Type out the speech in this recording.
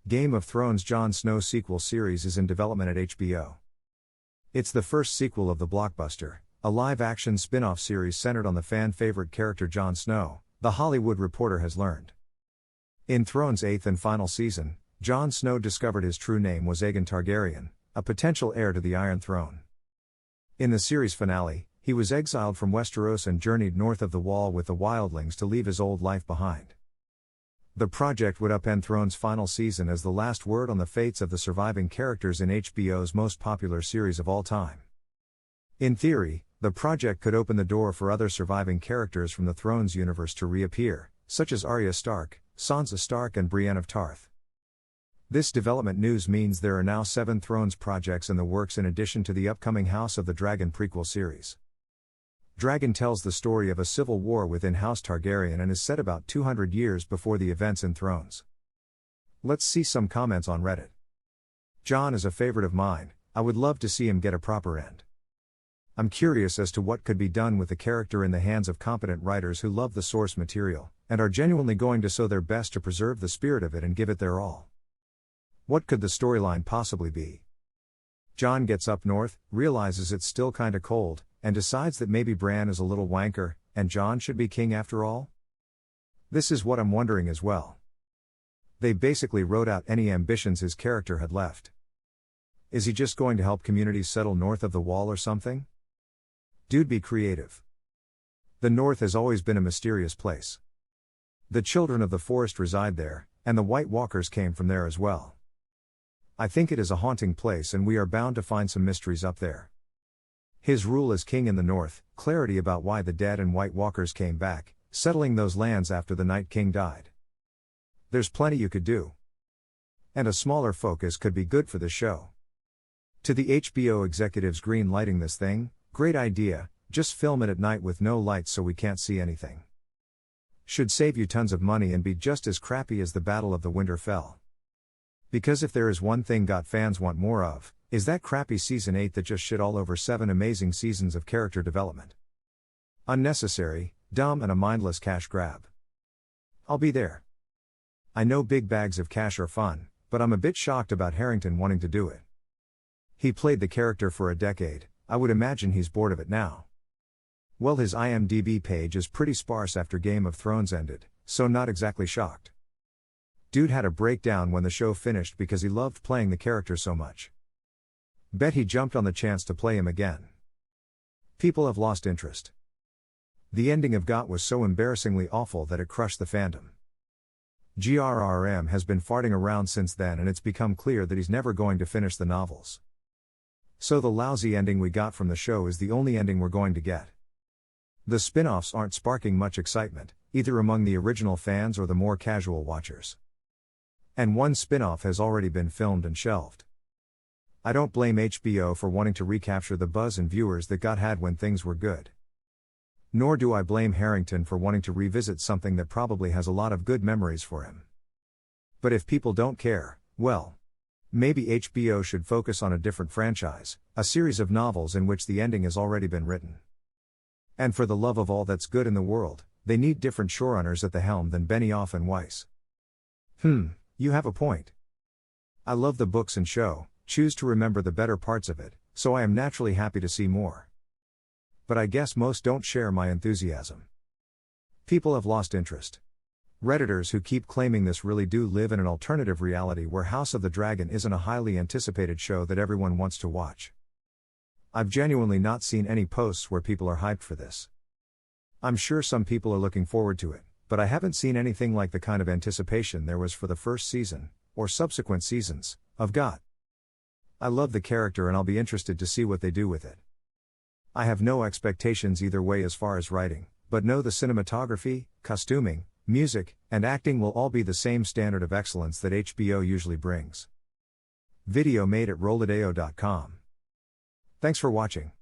Game of Thrones Jon Snow sequel series is in development at HBO. It's the first sequel of the blockbuster, a live-action spin-off series centered on the fan-favorite character Jon Snow, The Hollywood Reporter has learned. In Thrones' 8th and final season, Jon Snow discovered his true name was Aegon Targaryen, a potential heir to the Iron Throne. In the series finale, he was exiled from Westeros and journeyed north of the Wall with the wildlings to leave his old life behind. The project would upend Thrones' final season as the last word on the fates of the surviving characters in HBO's most popular series of all time. In theory, the project could open the door for other surviving characters from the Thrones universe to reappear, such as Arya Stark, Sansa Stark and Brienne of Tarth. This development news means there are now 7 Thrones projects in the works in addition to the upcoming House of the Dragon prequel series. Dragon tells the story of a civil war within House Targaryen and is set about 200 years before the events in Thrones. Let's see some comments on Reddit. Jon is a favorite of mine, I would love to see him get a proper end. I'm curious as to what could be done with the character in the hands of competent writers who love the source material, and are genuinely going to sow their best to preserve the spirit of it and give it their all. What could the storyline possibly be? Jon gets up north, realizes it's still kinda cold, and decides that maybe Bran is a little wanker, and Jon should be king after all? This is what I'm wondering as well. They basically wrote out any ambitions his character had left. Is he just going to help communities settle north of the Wall or something? Dude, be creative. The North has always been a mysterious place. The children of the forest reside there, and the White Walkers came from there as well. I think it is a haunting place and we are bound to find some mysteries up there. His rule as king in the North, clarity about why the dead and White Walkers came back, settling those lands after the Night King died. There's plenty you could do. And a smaller focus could be good for the show. To the HBO executives green lighting this thing, great idea, just film it at night with no lights so we can't see anything. Should save you tons of money and be just as crappy as the Battle of the Winterfell. Because if there is one thing GOT fans want more of, is that crappy season 8 that just shit all over 7 amazing seasons of character development. Unnecessary, dumb and a mindless cash grab. I'll be there. I know big bags of cash are fun, but I'm a bit shocked about Harrington wanting to do it. He played the character for a decade, I would imagine he's bored of it now. Well, his IMDb page is pretty sparse after Game of Thrones ended, so not exactly shocked. Dude had a breakdown when the show finished because he loved playing the character so much. Bet he jumped on the chance to play him again. People have lost interest. The ending of GOT was so embarrassingly awful that it crushed the fandom. GRRM has been farting around since then and it's become clear that he's never going to finish the novels. So the lousy ending we got from the show is the only ending we're going to get. The spin-offs aren't sparking much excitement, either among the original fans or the more casual watchers. And one spin-off has already been filmed and shelved. I don't blame HBO for wanting to recapture the buzz and viewers that GOT had when things were good. Nor do I blame Harrington for wanting to revisit something that probably has a lot of good memories for him. But if people don't care, well, maybe HBO should focus on a different franchise, a series of novels in which the ending has already been written. And for the love of all that's good in the world, they need different showrunners at the helm than Benioff and Weiss. You have a point. I love the books and show, choose to remember the better parts of it, so I am naturally happy to see more. But I guess most don't share my enthusiasm. People have lost interest. Redditors who keep claiming this really do live in an alternative reality where House of the Dragon isn't a highly anticipated show that everyone wants to watch. I've genuinely not seen any posts where people are hyped for this. I'm sure some people are looking forward to it, but I haven't seen anything like the kind of anticipation there was for the first season, or subsequent seasons, of GOT. I love the character and I'll be interested to see what they do with it. I have no expectations either way as far as writing, but know the cinematography, costuming, music, and acting will all be the same standard of excellence that HBO usually brings. Video made at rolladeo.com. Thanks for watching.